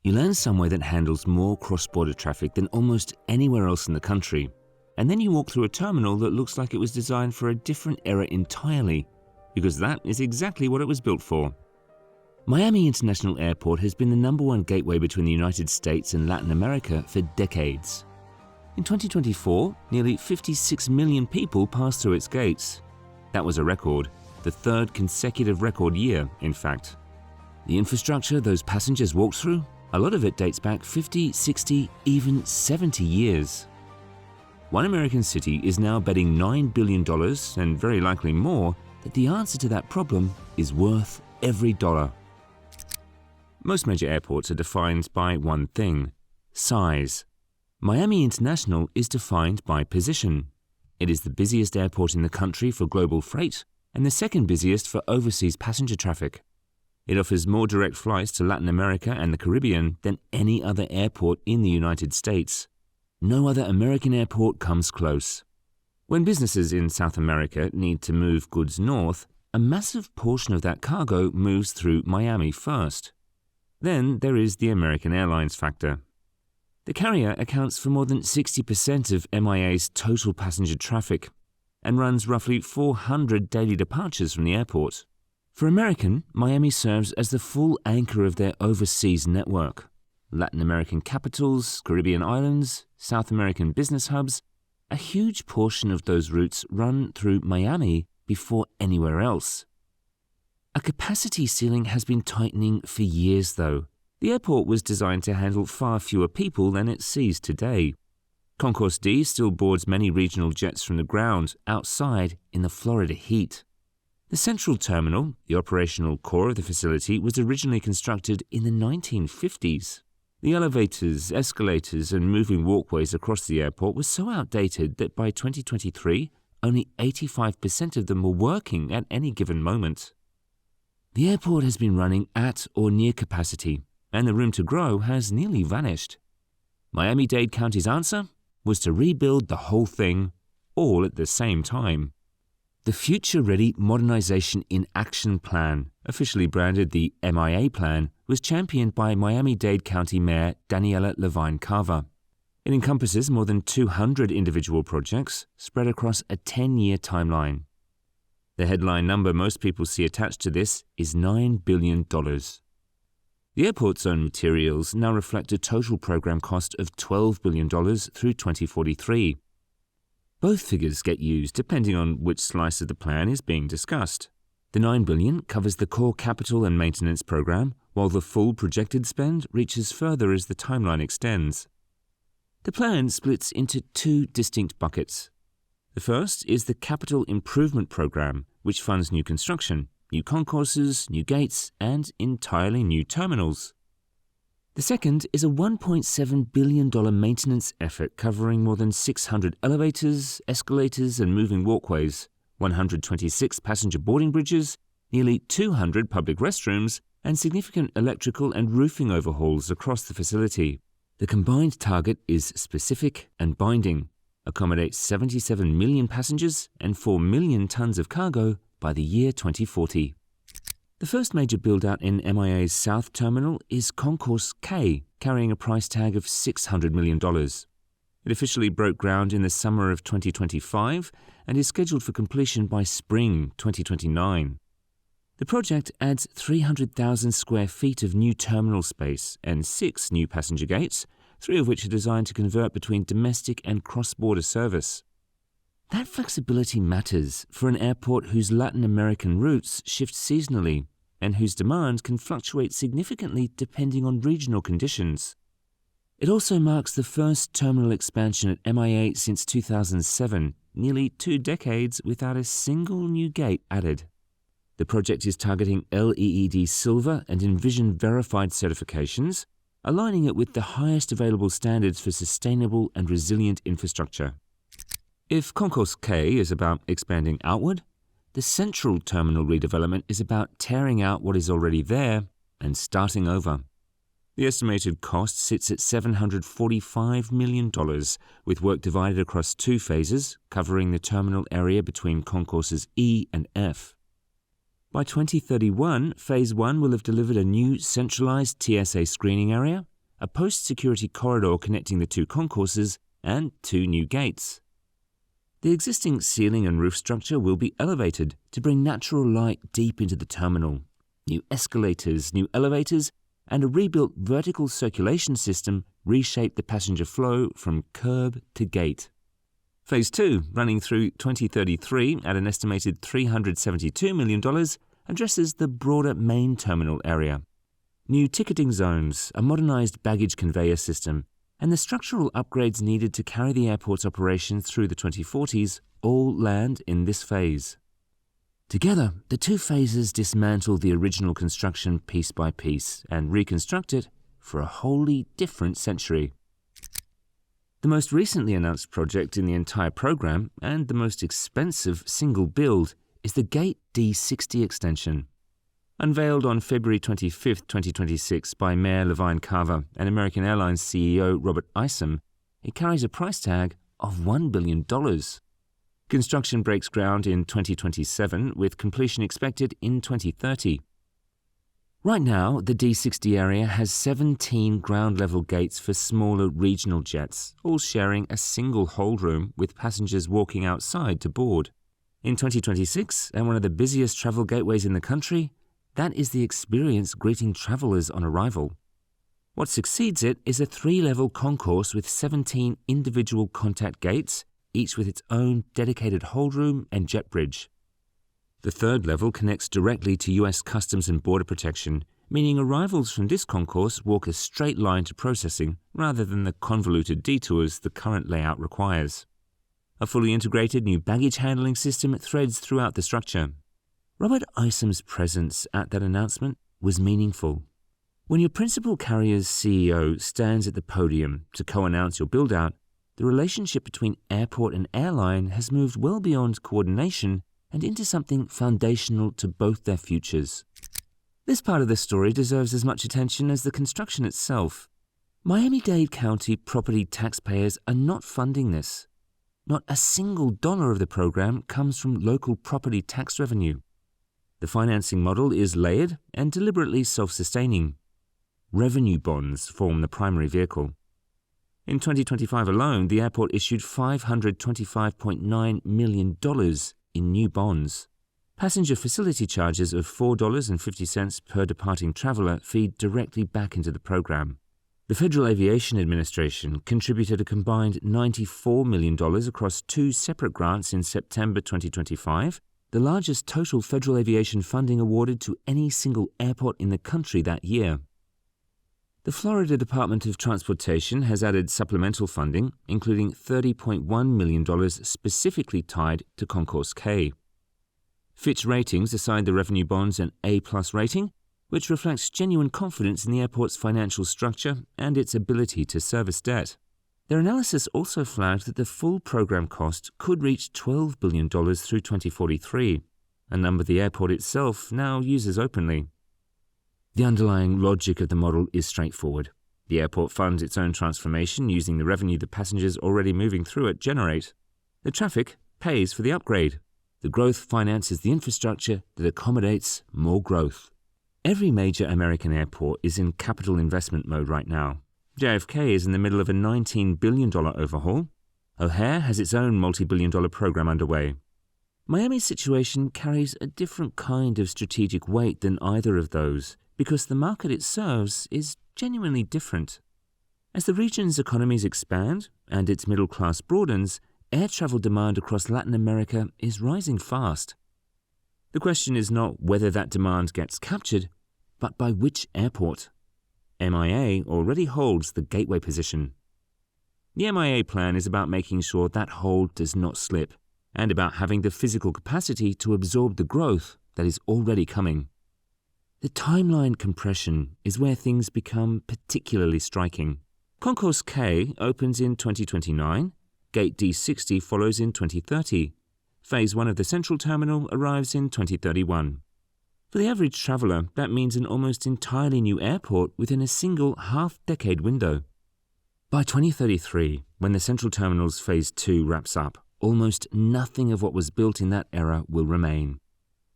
You land somewhere that handles more cross-border traffic than almost anywhere else in the country, and then you walk through a terminal that looks like it was designed for a different era entirely, because that is exactly what it was built for. Miami International Airport has been the #1 gateway between the United States and Latin America for decades. In 2024, nearly 56 million people passed through its gates. That was a record, the third consecutive record year, in fact. The infrastructure those passengers walked through, a lot of it dates back 50, 60, even 70 years. One American city is now betting $9 billion, and very likely more, that the answer to that problem is worth every dollar. Most major airports are defined by one thing: size. Miami International is defined by position. It is the busiest airport in the country for global freight and the second busiest for overseas passenger traffic. It offers more direct flights to Latin America and the Caribbean than any other airport in the United States. No other American airport comes close. When businesses in South America need to move goods north, a massive portion of that cargo moves through Miami first. Then there is the American Airlines factor. The carrier accounts for more than 60% of MIA's total passenger traffic and runs roughly 400 daily departures from the airport. For American, Miami serves as the full anchor of their overseas network. Latin American capitals, Caribbean islands, South American business hubs, a huge portion of those routes run through Miami before anywhere else. A capacity ceiling has been tightening for years, though. The airport was designed to handle far fewer people than it sees today. Concourse D still boards many regional jets from the ground, outside in the Florida heat. The central terminal, the operational core of the facility, was originally constructed in the 1950s. The elevators, escalators, and moving walkways across the airport were so outdated that by 2023, only 85% of them were working at any given moment. The airport has been running at or near capacity, and the room to grow has nearly vanished. Miami-Dade County's answer was to rebuild the whole thing, all at the same time. The Future-Ready Modernization in Action Plan, officially branded the MIA Plan, was championed by Miami-Dade County Mayor Daniela Levine Carver. It encompasses more than 200 individual projects spread across a 10-year timeline. The headline number most people see attached to this is $9 billion. The airport's own materials now reflect a total program cost of $12 billion through 2043. Both figures get used depending on which slice of the plan is being discussed. The $9 billion covers the core capital and maintenance program, while the full projected spend reaches further as the timeline extends. The plan splits into two distinct buckets. The first is the Capital Improvement Program, which funds new construction, new concourses, new gates, and entirely new terminals. The second is a $1.7 billion maintenance effort covering more than 600 elevators, escalators, and moving walkways, 126 passenger boarding bridges, nearly 200 public restrooms, and significant electrical and roofing overhauls across the facility. The combined target is specific and binding: accommodate 77 million passengers and 4 million tons of cargo by the year 2040. The first major build-out in MIA's South Terminal is Concourse K, carrying a price tag of $600 million. It officially broke ground in the summer of 2025 and is scheduled for completion by spring 2029. The project adds 300,000 square feet of new terminal space and 6 new passenger gates, 3 of which are designed to convert between domestic and cross-border service. That flexibility matters for an airport whose Latin American routes shift seasonally and whose demand can fluctuate significantly depending on regional conditions. It also marks the first terminal expansion at MIA since 2007, nearly 2 decades without a single new gate added. The project is targeting LEED Silver and Envision Verified certifications, aligning it with the highest available standards for sustainable and resilient infrastructure. If Concourse K is about expanding outward, the central terminal redevelopment is about tearing out what is already there and starting over. The estimated cost sits at $745 million, with work divided across 2 phases, covering the terminal area between concourses E and F. By 2031, Phase 1 will have delivered a new centralized TSA screening area, a post-security corridor connecting the two concourses, and 2 new gates. The existing ceiling and roof structure will be elevated to bring natural light deep into the terminal. New escalators, new elevators, and a rebuilt vertical circulation system reshape the passenger flow from curb to gate. Phase 2, running through 2033 at an estimated $372 million, addresses the broader main terminal area. New ticketing zones, a modernized baggage conveyor system, and the structural upgrades needed to carry the airport's operation through the 2040s all land in this phase. Together, the 2 phases dismantle the original construction piece by piece and reconstruct it for a wholly different century. The most recently announced project in the entire program, and the most expensive single build, is the Gate D60 extension. Unveiled on February 25, 2026 by Mayor Levine Carver and American Airlines CEO Robert Isom, it carries a price tag of $1 billion. Construction breaks ground in 2027, with completion expected in 2030. Right now, the D60 area has 17 ground-level gates for smaller regional jets, all sharing a single hold room with passengers walking outside to board. In 2026, and one of the busiest travel gateways in the country, that is the experience greeting travelers on arrival. What succeeds it is a 3-level concourse with 17 individual contact gates, each with its own dedicated hold room and jet bridge. The 3rd level connects directly to U.S. Customs and Border Protection, meaning arrivals from this concourse walk a straight line to processing rather than the convoluted detours the current layout requires. A fully integrated new baggage handling system threads throughout the structure. Robert Isom's presence at that announcement was meaningful. When your principal carrier's CEO stands at the podium to co-announce your build-out, the relationship between airport and airline has moved well beyond coordination and into something foundational to both their futures. This part of the story deserves as much attention as the construction itself. Miami-Dade County property taxpayers are not funding this. Not a single dollar of the program comes from local property tax revenue. The financing model is layered and deliberately self-sustaining. Revenue bonds form the primary vehicle. In 2025 alone, the airport issued $525.9 million in new bonds. Passenger facility charges of $4.50 per departing traveler feed directly back into the program. The Federal Aviation Administration contributed a combined $94 million across 2 separate grants in September 2025, the largest total federal aviation funding awarded to any single airport in the country that year. The Florida Department of Transportation has added supplemental funding, including $30.1 million specifically tied to Concourse K. Fitch Ratings assigned the revenue bonds an A+ rating, which reflects genuine confidence in the airport's financial structure and its ability to service debt. Their analysis also flagged that the full program cost could reach $12 billion through 2043, a number the airport itself now uses openly. The underlying logic of the model is straightforward. The airport funds its own transformation using the revenue the passengers already moving through it generate. The traffic pays for the upgrade. The growth finances the infrastructure that accommodates more growth. Every major American airport is in capital investment mode right now. JFK is in the middle of a $19 billion overhaul. O'Hare has its own multi-billion-dollar program underway. Miami's situation carries a different kind of strategic weight than either of those because the market it serves is genuinely different. As the region's economies expand and its middle class broadens, air travel demand across Latin America is rising fast. The question is not whether that demand gets captured, but by which airport. MIA already holds the gateway position. The MIA plan is about making sure that hold does not slip, and about having the physical capacity to absorb the growth that is already coming. The timeline compression is where things become particularly striking. Concourse K opens in 2029, Gate D60 follows in 2030. Phase 1 of the central terminal arrives in 2031. For the average traveler, that means an almost entirely new airport within a single half-decade window. By 2033, when the central terminal's Phase 2 wraps up, almost nothing of what was built in that era will remain.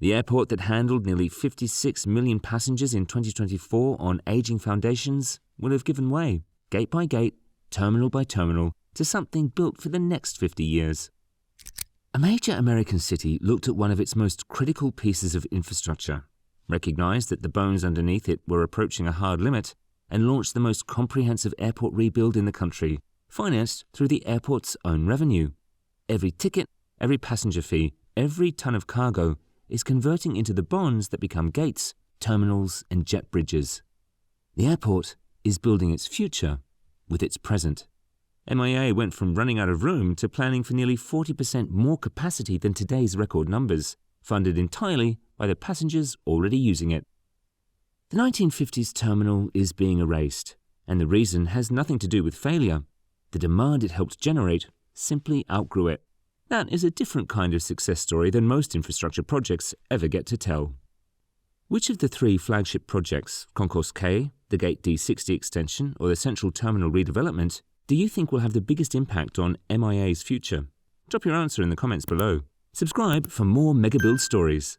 The airport that handled nearly 56 million passengers in 2024 on aging foundations will have given way, gate by gate, terminal by terminal, to something built for the next 50 years. A major American city looked at one of its most critical pieces of infrastructure, recognized that the bones underneath it were approaching a hard limit, and launched the most comprehensive airport rebuild in the country, financed through the airport's own revenue. Every ticket, every passenger fee, every ton of cargo is converting into the bonds that become gates, terminals, and jet bridges. The airport is building its future with its present. MIA went from running out of room to planning for nearly 40% more capacity than today's record numbers, funded entirely by the passengers already using it. The 1950s terminal is being erased, and the reason has nothing to do with failure. The demand it helped generate simply outgrew it. That is a different kind of success story than most infrastructure projects ever get to tell. Which of the three flagship projects, Concourse K, the Gate D60 extension, or the Central Terminal redevelopment, do you think will have the biggest impact on MIA's future? Drop your answer in the comments below. Subscribe for more MegaBuild stories.